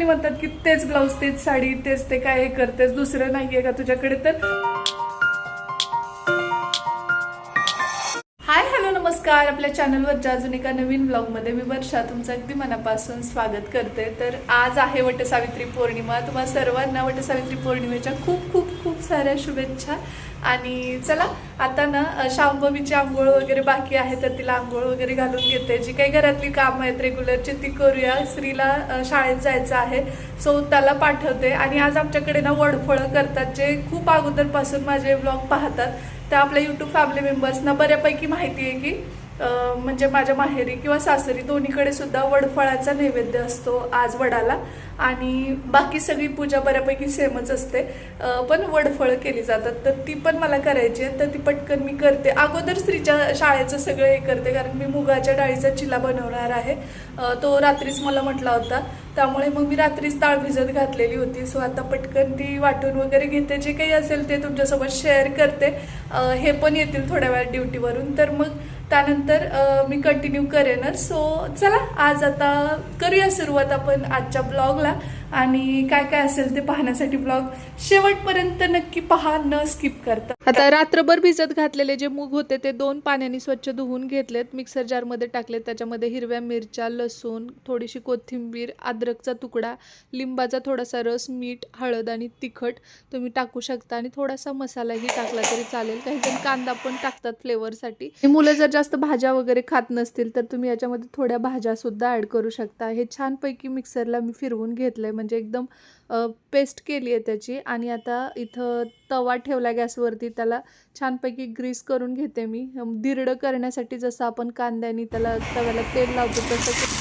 जणी म्हणतात की तेच ब्लाऊज, तेच साडी, तेच ते काय करतेस, दुसरं नाहीये का तुझ्याकडे? तर हाय हॅलो नमस्कार, आपल्या चॅनलवरच्या अजून एका नवीन ब्लॉगमध्ये मी वर्षा तुमचं अगदी मनापासून स्वागत करते. तर आज आहे वटसावित्री पौर्णिमा. तुम्हाला सर्वांना वटसावित्री पौर्णिमेच्या खूप खूप खूप साऱ्या शुभेच्छा. आणि चला आता ना शांभवीची आंघोळ वगैरे बाकी आहे, तर तिला आंघोळ वगैरे घालून घेते. जी काही घरातली कामं आहेत रेग्युलरची ती करूया. श्रीला शाळेत जायचं आहे, सो त्याला पाठवते. आणि आज आमच्याकडे ना वडफळं करतात. जे खूप अगोदरपासून माझे ब्लॉग पाहतात त्या आपल्या यूट्यूब फॅमिली मेंबर्सना बऱ्यापैकी माहिती आहे की म्हणजे माझ्या माहेरी किंवा सासरी दोन्हीकडे सुद्धा वडफळाचा नैवेद्य असतो आज वडाला. आणि बाकी सगळी पूजा बऱ्यापैकी सेमच असते, पण वडफळं केली जातात. तर ती पण मला करायची आहे, तर ती पटकन मी करते. अगोदर स्त्रीच्या शाळेचं सगळं हे करते, कारण मी मुगाच्या डाळीचा चिला बनवणार आहे. तो रात्रीच मला म्हटला होता, त्यामुळे मग मी रात्रीच डाळ भिजत घातलेली होती. सो आता पटकन ती वाटून वगैरे घेते. जे काही असेल ते तुमच्यासोबत शेअर करते. हे पण येतील थोड्या वेळात ड्युटीवरून, तर मग त्यानंतर मी कंटिन्यू करेनच. सो चला आज आता करूया सुरुवात आपण आजच्या ब्लॉगला. आणि काय काय असेल ते पाहण्यासाठी ब्लॉग शेवटपर्यंत नक्की पहा, न स्किप करता. आता रात्रभर भिजत घातलेले जे मूग होते ते 2 पाण्याने स्वच्छ धुवून घेतलेत, मिक्सर जारमध्ये टाकलेत. त्याच्यामध्ये हिरव्या मिरच्या, लसूण, थोडीशी कोथिंबीर, अद्रकचा तुकडा, लिंबाचा थोडासा रस, मीठ, हळद आणि तिखट तुम्ही टाकू शकता. आणि थोडासा मसालाही टाकला तरी चालेल. काही जण कांदा पण टाकतात फ्लेवरसाठी. मुलं जर जास्त भाज्या वगैरे खात नसतील तर तुम्ही याच्यामध्ये थोड्या भाज्या सुद्धा ऍड करू शकता. हे छानपैकी मिक्सरला मी फिरवून घेतलंय, म्हणजे एकदम पेस्ट केली आहे त्याची. आणि आता इथं तवा ठेवला गॅसवरती, त्याला छानपैकी ग्रीस करून घेते मी. दिरडं करण्यासाठी जसं आपण कांद्याने त्याला तव्याला तेल लावतो तसं.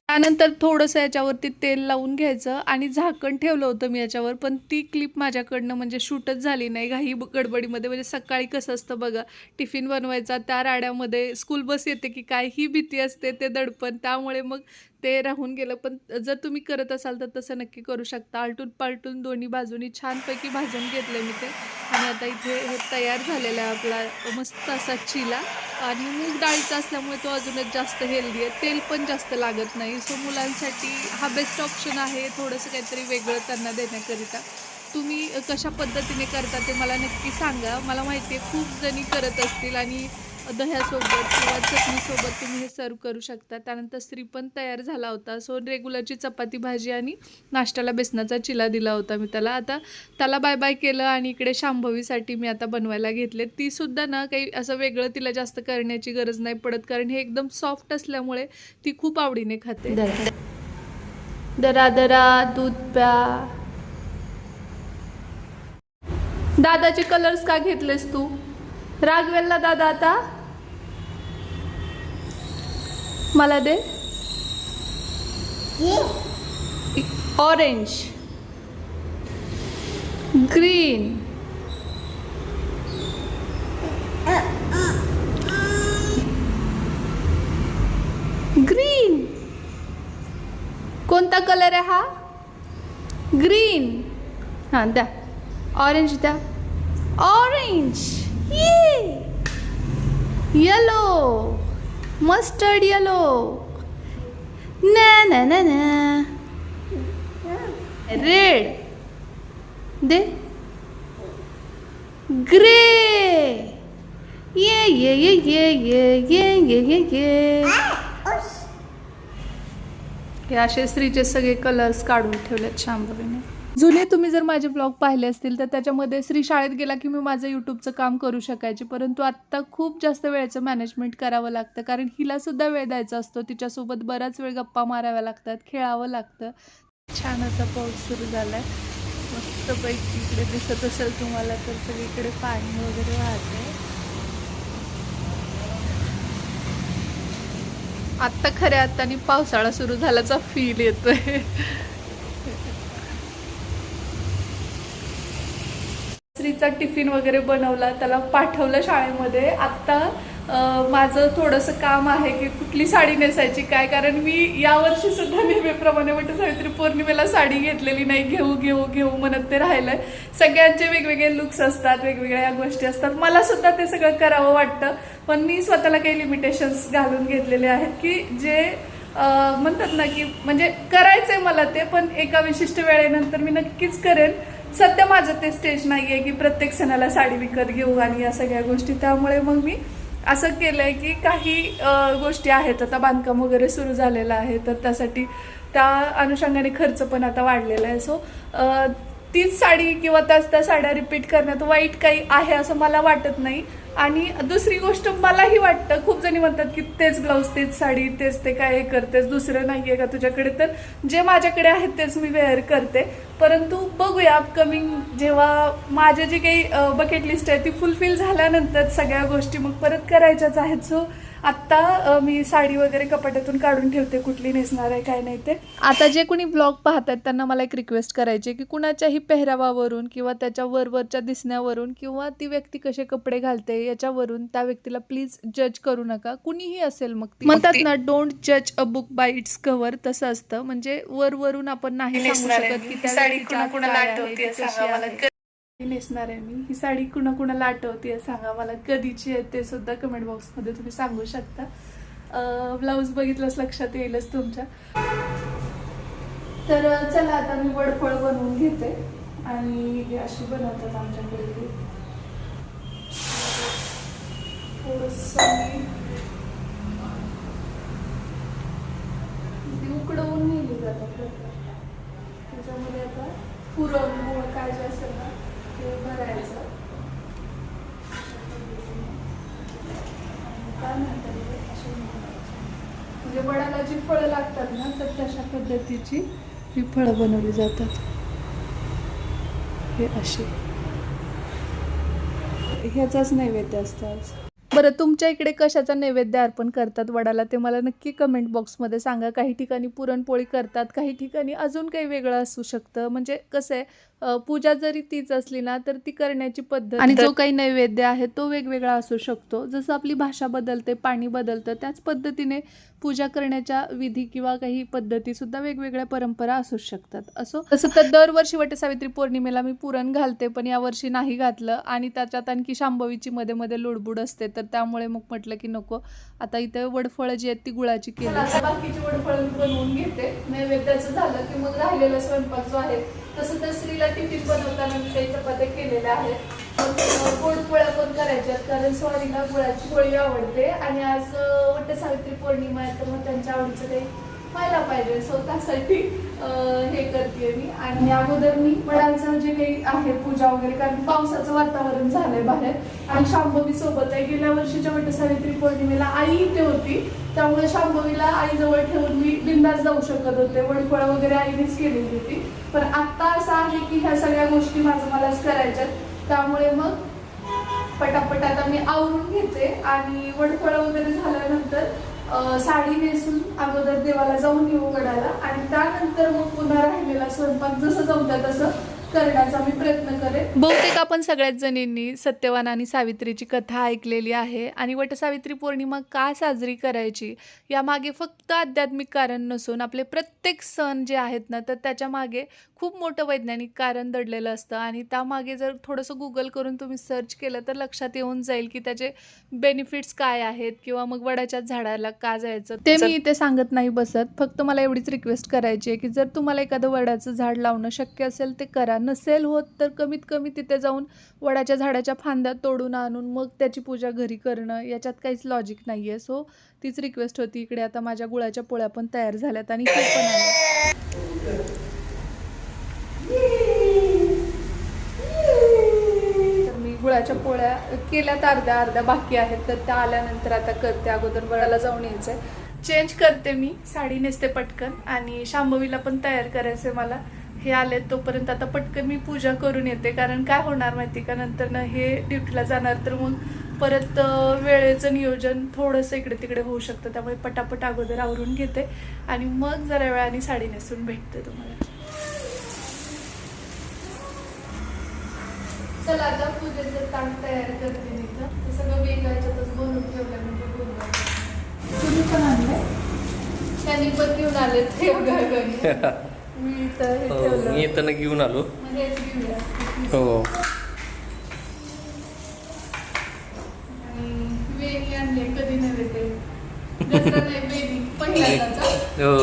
त्यानंतर थोडंसं याच्यावरती तेल लावून घ्यायचं आणि झाकण ठेवलं होतं मी याच्यावर, पण ती क्लिप माझ्याकडनं म्हणजे शूटच झाली नाही घाई गडबडीमध्ये. म्हणजे सकाळी कसं असतं बघा, टिफिन बनवायचा, त्या राड्यामध्ये स्कूल बस येते की काय ही भीती असते, ते दडपण, त्यामुळे मग ते राहून गेलं. पण जर तुम्ही करत असाल तर तसं नक्की करू शकता. आलटून पालटून दोन्ही बाजूनी छानपैकी भाजून घेतलं मी ते. आणि आता इथे हे तयार झालेला आहे आपला मस्त असा चिला. आणि मूग डाळीचा असल्यामुळे तो अजूनच जास्त हेल्दी आहे, तेल पण जास्त लागत नाही. सो मुलांसाठी हा बेस्ट ऑप्शन आहे, थोडंसं काहीतरी वेगळं त्यांना देण्याकरिता. तुम्ही कशा पद्धतीने करता ते मला नक्की सांगा. मला माहिती आहे खूप जणी करत असतील आणि दह्यासोबत किंवा चटणीसोबत तुम्ही हे सर्व करू शकता. त्यानंतर श्री पण तयार झाला होता. सो रेग्युलरची चपाती भाजी आणि नाश्त्याला बेसनाचा चिला दिला होता मी त्याला. आता त्याला बाय बाय केलं आणि इकडे शांभवीसाठी मी आता बनवायला घेतले. ती सुद्धा ना काही असं वेगळं तिला जास्त करण्याची गरज नाही पडत, कारण हे एकदम सॉफ्ट असल्यामुळे ती खूप आवडीने खाते. दरा दरा दूध प्या. दादाचे कलर्स का घेतलेस तू? रागवेलला दादा आता मला दे. Orange, green, green. कोणता कलर आहे हा? ग्रीन. हां द्या, ऑरेंज द्या. ऑरेंज, येलो, मस्टर्ड येलो, ना ना ना ना, रेड दे, ग्रे, ये ये ये ये ये ये ये ये ये. हे असे श्रीचे सगळे कलर्स काढून ठेवलेत शांभवीने. जुने तुम्ही जर माझे ब्लॉग पाहिले असतील तर त्याच्यामध्ये श्री शाळेत गेला की मी माझं यूट्यूबचं काम करू शकायचे, परंतु आत्ता खूप जास्त वेळेचं मॅनेजमेंट करावं लागतं, कारण हिलासुद्धा वेळ द्यायचा असतो. तिच्यासोबत बराच वेळ गप्पा माराव्या लागतात, खेळावं लागतं. छान असा पाऊस सुरू झाला आहे, मस्तपैकी. इकडे दिसत असेल तुम्हाला तर सगळीकडे पाणी वगैरे वाहतंय. आत्ता खऱ्या अर्थाने पावसाळा सुरू झाल्याचा फील येतोय. श्रीचा टिफिन वगैरे बनवला, त्याला पाठवलं शाळेमध्ये. आत्ता माझं थोडंसं काम आहे की कुठली साडी नेसायची काय, कारण मी यावर्षी सुद्धा नेहमीप्रमाणे वटसावित्री पौर्णिमेला साडी घेतलेली नाही. घेऊ घेऊ घेऊ म्हणत ते राहिलंय. सगळ्यांचे वेगवेगळे लुक्स असतात, वेगवेगळ्या गोष्टी असतात. मला सुद्धा ते सगळं करावं वाटतं, पण मी स्वतःला काही लिमिटेशन्स घालून घेतलेले आहेत की जे म्हणतात ना की म्हणजे करायचंय मला ते, पण एका विशिष्ट वेळेनंतर मी नक्कीच करेन. सध्या माझं ते स्टेज नाही आहे की प्रत्येक सणाला साडी विकत घेऊ आणि या सगळ्या गोष्टी. त्यामुळे मग मी असं केलंय की काही गोष्टी आहेत, आता बांधकाम वगैरे सुरू झालेलं आहे, तर त्यासाठी त्या अनुषंगाने खर्च पण आता वाढलेला आहे. सो तीच साडी किंवा त्या साड्या रिपीट करण्यात वाईट काही आहे असं मला वाटत नाही. आणि दुसरी गोष्ट मलाही वाटतं, खूप जणी म्हणतात की तेच ब्लाऊज, तेच साडी, तेच ते काय करतेस, दुसरं नाही आहे का तुझ्याकडे, तर जे माझ्याकडे आहेत तेच मी वेअर करते. परंतु बघूया अपकमिंग जेव्हा माझे जे काही बकेट लिस्ट आहे ती फुलफिल झाल्यानंतर सगळ्या गोष्टी मग परत करायच्याच आहेत. सो आत्ता मी साडी वगैरे कपाटातून काढून ठेवते, कुठली नेसणार आहे काय नाही ते. आता जे कोणी ब्लॉग पाहतात त्यांना मला एक रिक्वेस्ट करायची आहे की कुणाच्याही पेहरावावरून किंवा त्याच्या वरवरच्या दिसण्यावरून किंवा ती व्यक्ती कसे कपडे घालते याच्यावरून त्या व्यक्तीला प्लीज जज करू नका. कुणीही असेल मग ती म्हणतात ना, डोंट जज a book by it's cover. तसं असतं, म्हणजे वरून आपण नाही सांगू शकत की त्या साडी कुणाकुणाला आठवते सांगा मला, नेसणार आहे मी ही साडी कुणाकुणाला आठवते सांगा मला, कधीची आहे ते सुद्धा कमेंट बॉक्समध्ये तुम्ही सांगू शकता. ब्लाऊज बघितलंच लक्षात येईलच तुमच्या. तर चला आता मी वडफळ बनवून घेते आणि हे अशी बनवतात आमच्याकडे. थोडंसं ती उकडवून नेली जातात, त्याच्यामध्ये आता पुरण गोळ काय जे असेल ना ते भरायचं. त्यानंतर म्हणजे वडाला जी फळं लागतात ना तर तशा पद्धतीची ही फळं बनवली जातात. हे असे ह्याचाच नैवेद्य असतो आज. बरं, तुमच्या इकडे कशाचा नैवेद्य अर्पण करतात वडाला ते मला नक्की कमेंट बॉक्समध्ये सांगा. काही ठिकाणी पुरणपोळी करतात, काही ठिकाणी अजून काही वेगळं असू शकतं. म्हणजे कसं आहे, पूजा जरी तीच असली ना तर ती करण्याची पद्धत आणि जो काही नैवेद्य आहे तो वेगवेगळा असू शकतो. जसं आपली भाषा बदलते, पाणी बदलतं, त्याच पद्धतीने पूजा करण्याच्या विधी किंवा काही पद्धती सुद्धा वेगवेगळ्या परंपरा असू शकतात. असो तसं तर दरवर्षी वटसावित्री पौर्णिमेला मी पुरण घालते, पण यावर्षी नाही घातलं आणि त्याच्यात आणखी शांभवीची मध्ये मध्ये लुडबुड असते, तर त्यामुळे मग म्हटलं की नको. आता इथे वडफळं जी आहेत ती गुळाची केली. बाकीची वडफळं बनवून घेते. नैवेद्याचं झालं की मग राहिलेला स्वयंपाक जो आहे, तसं तर स्त्रीला टिफिन बनवताना मी काही चपात्या केलेल्या आहेत, गोड पोळ्या पण करायच्यात कारण स्वारीला गुळाची पोळी आवडते आणि आज वटसावित्री पौर्णिमा आहे तर मग त्यांच्या आवडीचं काही व्हायला पाहिजे. सो त्यासाठी हे करते मी. आणि अगोदर मी वडांचं जे काही आहे पूजा वगैरे, कारण पावसाचं वातावरण झालंय बाहेर आणि शांभवी सोबत आहे. गेल्या वर्षीच्या वटसावित्री पौर्णिमेला आई इथे होती, त्यामुळे शांभवीला आईजवळ ठेवून मी बिंदास जाऊ शकत होते. वडफळं वगैरे आईनेच केलेली होती, पण आता असं आहे की ह्या सगळ्या गोष्टी मलाच करायच्यात. त्यामुळे मग पटापट आता मी आवरून घेते आणि वडफळं वगैरे झाल्यानंतर साडी नेसून अगोदर देवाला जाऊन येऊ वडाला आणि त्यानंतर मग पुन्हा राहिलेला स्वयंपाक जसं जमतं तसं करण्याचा मी प्रयत्न करेन. बहुतेक आपण सगळ्याच जणींनी सत्यवान आणि सावित्रीची कथा ऐकलेली आहे आणि वटसावित्री पौर्णिमा का साजरी करायची यामागे फक्त आध्यात्मिक कारण नसून आपले प्रत्येक सण जे आहेत ना तर त्याच्या मागे खूप मोठं वैज्ञानिक कारण दडलेलं असतं आणि त्यामागे जर थोडंसं गुगल करून तुम्ही सर्च केलं तर लक्षात येऊन जाईल की त्याचे बेनिफिट्स काय आहेत किंवा मग वडाच्या झाडाला का जायचं ते मी इथे सांगत नाही बसत. फक्त मला एवढीच रिक्वेस्ट करायची आहे की जर तुम्हाला एखादं वडाचं झाड लावणं शक्य असेल ते करा. नसेल होत तर कमीत कमी तिथे जाऊन वडाच्या झाडाच्या फांद्या तोडून आणून मग त्याची पूजा घरी करणं याच्यात काहीच लॉजिक नाही आहे. सो तीच रिक्वेस्ट होती. इकडे आता माझ्या गुळाच्या पोळ्या पण तयार झाल्यात आणि हे पण आहे. तर मी गुळाच्या पोळ्या केल्यात, अर्ध्या बाकी आहेत, तर त्या आल्यानंतर आता करते. अगोदर वडाला जाऊन यायचंय. चेंज करते मी, साडी नेसते पटकन आणि शांभवीला पण तयार करायचंय मला. हे आले तोपर्यंत आता पटकन मी पूजा करून येते, कारण काय होणार माहिती का, नंतर ना हे ड्युटीला जाणार तर मग परत वेळेचं नियोजन थोडंसं इकडे तिकडे होऊ शकतं. त्यामुळे पटापट अगोदर आवरून घेते आणि मग जरा वेळाने साडी नेसून भेटते तुम्हाला. चला आता पूजेचं ताट तयार करते मी. तर ते सगळं वेगळ्याच्यातच भरून ठेवलं म्हणजे बोललं तुम्ही पण आणलंय त्यांनी पण घेऊन आले ठेव घरी मी तर हे ठेवलं मी येताना घेऊन आलो मग हेच घेऊया हो आणि वेणी आणले कधी नव्हे ते गजरा नाही वेणी पहिल्यांदाचा हो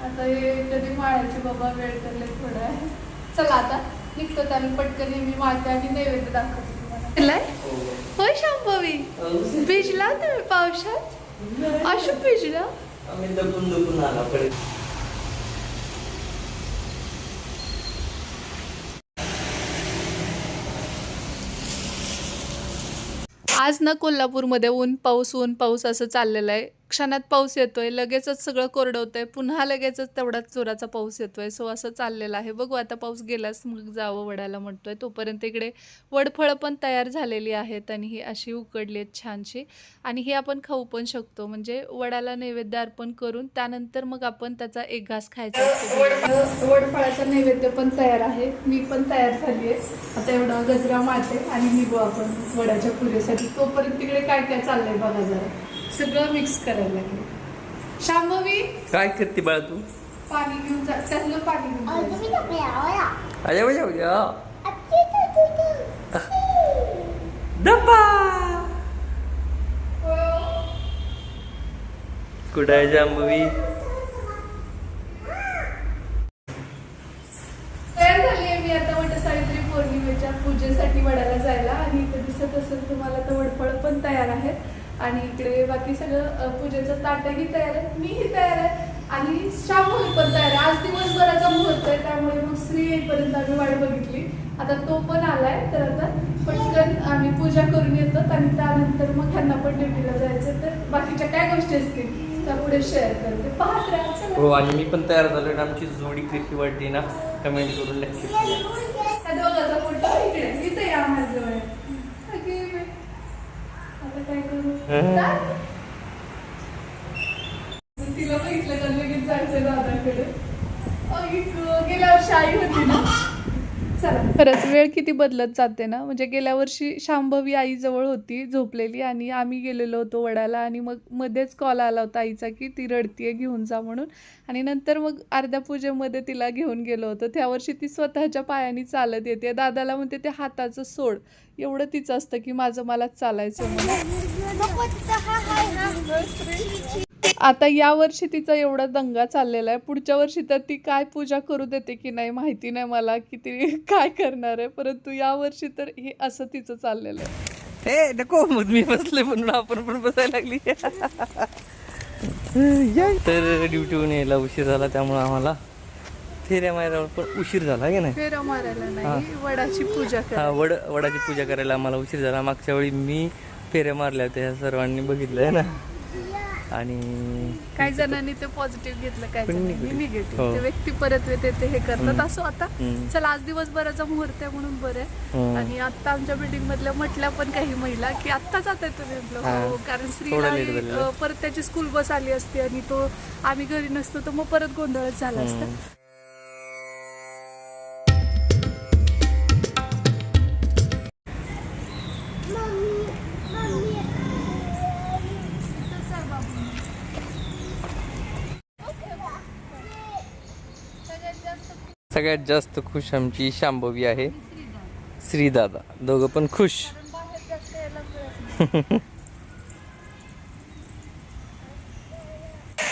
आता हे कधी माळायचे बाबा वेळ करले थोडा आहे चला आता निघतो आम्ही पटकन मी माळते आणि नैवेद्य दाखवते तुम्हाला होय शांभवी भिजला तुम्ही पावसात अशू भिजला आम्ही दपून आला कडे आज ना कोल्हापूरमध्ये ऊन पाऊस असं चाललेलं आहे क्षणात पाऊस येतोय लगेचच सगळं कोरडं होतंय पुन्हा लगेचच तेवढाच जोराचा पाऊस येतोय सो असं चाललेलं आहे बघू आता पाऊस गेलाच मग जावं वडाला म्हणतोय तोपर्यंत इकडे वडफळं पण तयार झालेली आहेत आणि ही अशी उकडली आहेत छानशी आणि ही आपण खाऊ पण शकतो म्हणजे वडाला नैवेद्य अर्पण करून त्यानंतर मग आपण त्याचा एक घास खायचा असतो वडफळाचा नैवेद्य पण तयार आहे मी पण तयार झाली आहे आता एवढा गजरा मारते आणि निघू आपण वडाच्या पुरेसाठी तोपर्यंत तिकडे काय काय चाललंय बघा जरा सगळं मिक्स करायला लागले शांभवी काय करते बाळा तू पाणी घेऊन जा त्यातलं पाणी घेऊन कुठं आहे जांभवी तयार झाली आहे मी आता वटसावित्री पौर्णिमेच्या पूजेसाठी वडाला जायला आणि इथे दिसत असेल तुम्हाला तर वडफळ पण तयार आहेत आणि इकडे बाकी सगळं पूजेचं ताटही तयार आहे मीही तयार आहे आणि शांभवी पण तयार आहे आज दिवसभराचा मुहूर्त आहे त्यामुळे मग श्री येईपर्यंत आम्ही वाट बघितली आता तो पण आलाय तर आता पटकन आम्ही पूजा करून येतो आणि त्यानंतर मग ह्यांना पण ड्युटीला जायचं तर बाकीच्या काय गोष्टी असतील त्या पुढे शेअर करते पाहत राहा हो आणि मी पण तयार झालो आमची जोडी कशी वाटते ना कमेंट करून नक्की त्या दोघांचा फोटो इकडे इथे या माझ्याजवळ आता काय करू तिला बघितलं का लगेच जायचं दादाकडे गेल्या वर्षी आई होती ना चला खरंच वेळ किती बदलत जाते ना म्हणजे गेल्या वर्षी शांभवी आईजवळ होती झोपलेली आणि आम्ही गेलेलो होतो वडाला आणि मग मध्येच कॉल आला होता आईचा की ती रडतीये घेऊन जा म्हणून आणि नंतर मग अर्ध्या पूजेमध्ये तिला घेऊन गेलो होतो त्या वर्षी ती स्वतःच्या पायाने चालत येते दादाला म्हणते ते हाताचं सोड एवढं तिचं असतं की माझं मलाच चालायचं आता या वर्षी तिचा एवढा दंगा चाललेला आहे पुढच्या वर्षी तर ती काय पूजा करू देते की नाही माहिती नाही मला की ती काय करणार आहे परंतु या वर्षी तर हे असं तिचं चाललेलं आहे हे नको मग मी बसले म्हणून आपण पण बसायला लागली तर ड्युटीहून यायला उशीर झाला त्यामुळे आम्हाला फेऱ्या मारायला पण उशीर झाला की नाही फेऱ्या मारायला नाही वडाची पूजा हा वडाची पूजा करायला आम्हाला उशीर झाला मागच्या वेळी मी फेऱ्या मारल्या होत्या ह्या सर्वांनी बघितलंय ना आणि काही जणांनी ते पॉझिटिव्ह घेतलं काही जणांनी निगेटिव्ह हो. ते व्यक्ती परत येते हे करतात असं आता चला आज दिवसभराचा मुहूर्त आहे म्हणून बरं आहे आणि आता आमच्या बिल्डिंग मधल्या म्हटल्या पण काही महिला की आत्ता जात आहे तुम्ही हो कारण स्त्रीला परत त्याची स्कूल बस आली असते आणि तो आम्ही घरी नसतो तर मग परत गोंधळच झाला असता सगळ्यात जास्त खुश आमची शांभवी आहे श्रीदादा दोघं पण खुश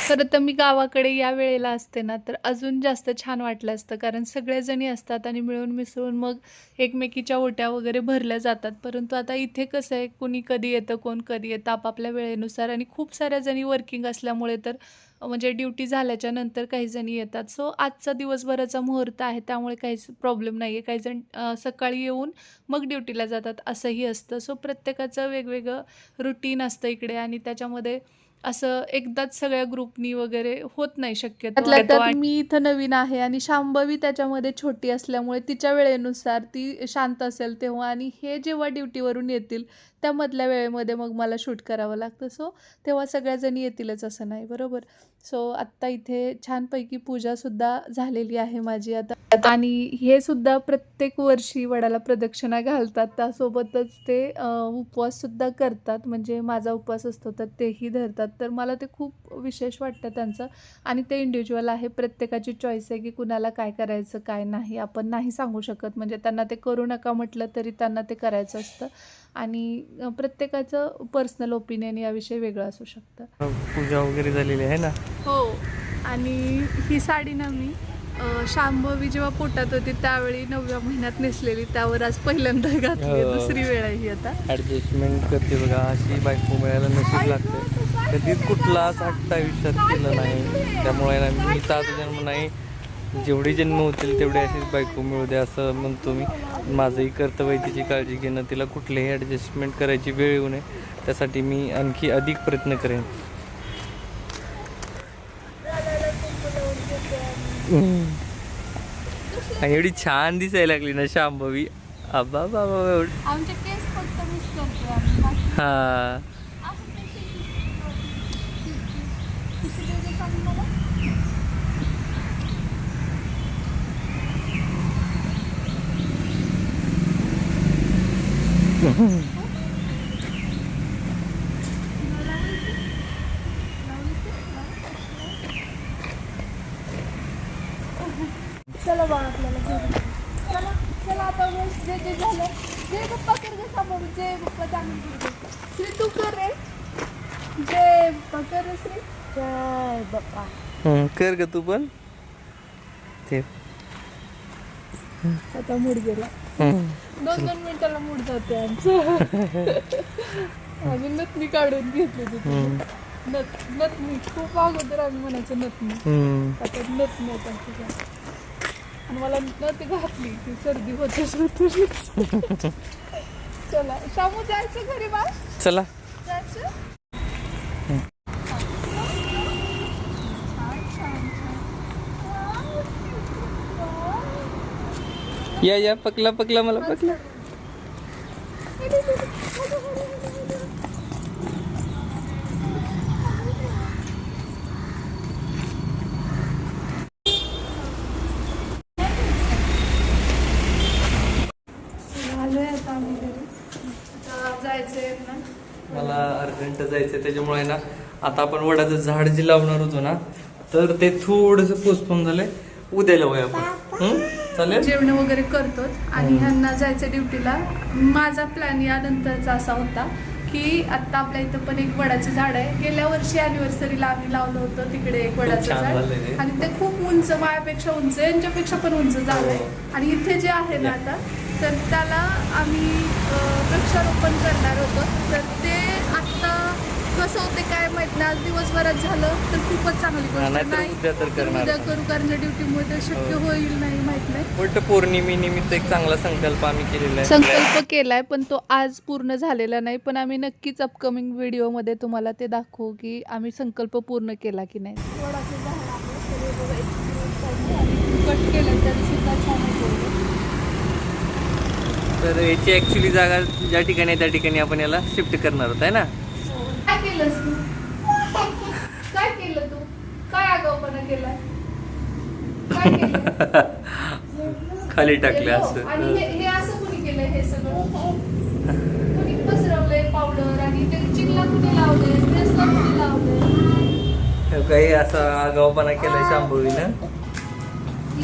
खरं तर मी गावाकडे या वेळेला असते ना तर अजून जास्त छान वाटलं असतं कारण सगळेजणी असतात आणि मिळून मिसळून मग एकमेकीच्या ओट्या वगैरे भरल्या जातात परंतु आता इथे कसं आहे कोणी कधी येतं कोण कधी येतं आपापल्या वेळेनुसार आणि खूप साऱ्या जणी वर्किंग असल्यामुळे तर म्हणजे ड्युटी झाल्याच्या नंतर काही जणी येतात सो आजचा दिवसभराचा मुहूर्त आहे त्यामुळे काहीच प्रॉब्लेम नाही आहे काही जण सकाळी येऊन मग ड्युटीला जातात असंही असतं सो प्रत्येकाचं वेगवेगळं रुटीन असतं इकडे आणि त्याच्यामध्ये असं एकदाच सगळ्या ग्रुपनी वगैरे होत नाही शक्यतो मी इथं नवीन आहे आणि शांभवी त्याच्यामध्ये छोटी असल्यामुळे तिच्या वेळेनुसार ती शांत असेल तेव्हा आणि हे जेव्हा ड्युटीवरून येतील त्या मधल्या वेळेमध्ये मग मला शूट करावं लागतं. सो तेव्हा सगळ्याजणी येतीलच असं नाही, बरोबर. सो आत्ता इथे छानपैकी पूजासुद्धा झालेली आहे माझी आता. आणि हे सुद्धा प्रत्येक वर्षी वडाला प्रदक्षिणा घालतात. त्यासोबतच ते उपवाससुद्धा करतात. म्हणजे माझा उपवास असतो तर तेही धरतात. तर मला ते खूप विशेष वाटतं त्यांचं. आणि ते इंडिव्हिज्युअल आहे. प्रत्येकाची चॉईस आहे की कुणाला काय करायचं काय नाही. आपण नाही सांगू शकत. म्हणजे त्यांना ते करू नका म्हटलं तरी त्यांना ते करायचं असतं. आणि प्रत्येकाचं पर्सनल ओपिनियन याविषयी वेगळं असू शकतं. पूजा वगैरे झालेली आहे ना. हो. आणि ही साडी ना मी शांभवी जेव्हा पोटात होती त्यावेळी 9व्या महिन्यात नेसलेली. त्यावर आज पहिल्यांदा घातली. हो. दुसरी वेळ आहे ही आता. ॲडजस्टमेंट करते बघा. अशी बायको मिळायला नशीब लागते. कधीच कुठलाच हट्ट आयुष्यात केलं नाही. त्यामुळे ना मी 7 जन्म नाही, जेवढे जन्म होतील तेवढे अशीच बायको मिळू दे असं म्हणतो मी. माझंही कर्तव्य आहे तिची काळजी घेणं. तिला कुठलीही ॲडजस्टमेंट करायची वेळ येऊ नये त्यासाठी मी आणखी अधिक प्रयत्न करेन. आणि एवढी छान दिसायला लागली ना शांभवी. आबा बाबा एवढी. आमचे केस फक्त मिस करतो आम्ही. हा चला बा आपल्याला घेऊन. चला चला आता बस जे जे झालं. जय बाप्पा कर गे सांभाळून. जय बाप्पा चांगली कर. श्री तू कर रे. जय बाप्पा कर रे श्री. जय बाप्पा. कर ग तू पण ते. आता मूड गेला. 2-2 मिनिटाला मूड जाते आमचं. आम्ही नथनी काढून घेतली तिथे. नथनी खूप अगोदर आम्ही म्हणायचो नथनी. आता नथनी होता तुझ्या. आणि मला नथ घातली की सर्दी होतेच होते. चला शामू जायचं घरी बा. चला जायचं. या पकला पकला मला पकला. आलोय आता आम्ही घरी. आता जायचंय ना. मला अर्जंट जायचंय त्याच्यामुळे ना आता आपण वडाचं झाड जे लावणार होतो ना तर ते थोडंसं पोस्टपोन झालंय. उद्या लावूया आपण. चालेल. जेवण वगैरे करतोच आणि ह्यांना जायचं ड्युटीला. माझा प्लॅन यानंतरचा असा होता की आत्ता आपल्या इथं पण एक वडाचं झाड आहे. गेल्या वर्षी अॅनिव्हर्सरीला आम्ही लावलं होतं तिकडे एक वडाचं छान झाड. झालंय ते. आणि ते खूप उंच, माझ्यापेक्षा उंच, यांच्यापेक्षा पण उंच झालंय. आणि इथे जे आहे ना आता तर त्याला आम्ही वृक्षारोपण करणार होतो. तर ते आत्ता कसं होते काय माहित नाही. आज दिवसभरात झालं तर खूपच चांगली गोष्ट. नाहीतर नाही उद्या तर करणार. उद्या करू कारण ड्युटीमध्ये शक्य होईल नाही माहित नाही. वट पौर्णिमेनिमित्त एक चांगला संकल्प आम्ही केलेला आहे. संकल्प केलाय पण तो आज पूर्ण झालेला नाही. पण आम्ही नक्कीच अपकमिंग व्हिडिओमध्ये तुम्हाला ते दाखवू की आम्ही संकल्प पूर्ण केला की नाही. कट केलं तरी सुद्धा छान होतं. तर याची ऍक्च्युली जागा ज्या ठिकाणी आहे त्या ठिकाणी आपण याला शिफ्ट करणार होत आहे ना. काय केलंस तू? काय केलं तू? काय आगाऊपणा केलाय? काय केलं? खाली टाकले असं. आणि हे असं कुणी केलंय हे सगळं? कुणी पसरवलंय पावडर आणि ते चिकला कुणी लावलंय? ड्रेसला कुणी लावलंय? काही असा आगाऊपणा केलाय शांभवीनं.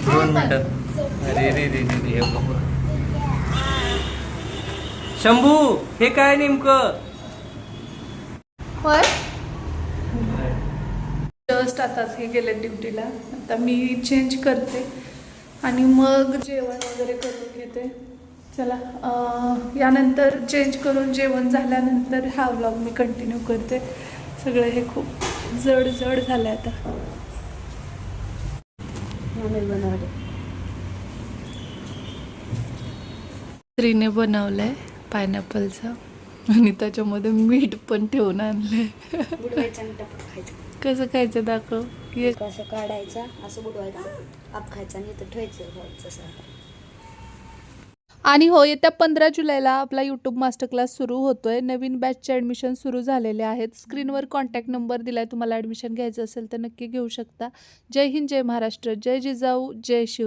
2 मिनिटात. अरे रे रे रे रे हे शंभू हे काय नेमकं? होय जस्ट आताच हे गेले ड्युटीला. आता मी चेंज करते आणि मग जेवण वगैरे करून घेते. चला यानंतर चेंज करून जेवण झाल्यानंतर हा व्लॉग मी कंटिन्यू करते. सगळं हे खूप जड जड झालं आता. स्त्रीने बनवलंय पायनॅपलचं आणि त्याच्यामध्ये मीठ पण ठेवून आणलंय. बुडवायचं आणि टपट खायचं. कसं खायचं दाखव. असं काढायचं, असं बुडवायचं, आप खायचं आणि इथं ठेवायचं. आणि हो, येत्या 15 जुलैला आपला यूट्यूब मास्टर क्लास सुरू होतोय. नवीन बॅचचे ॲडमिशन सुरू झालेले आहेत. स्क्रीनवर कॉन्टॅक्ट नंबर दिलाय. तुम्हाला ॲडमिशन घ्यायचं असेल तर नक्की घेऊ शकता. जय हिंद, जय महाराष्ट्र, जय जिजाऊ, जय शिवराय.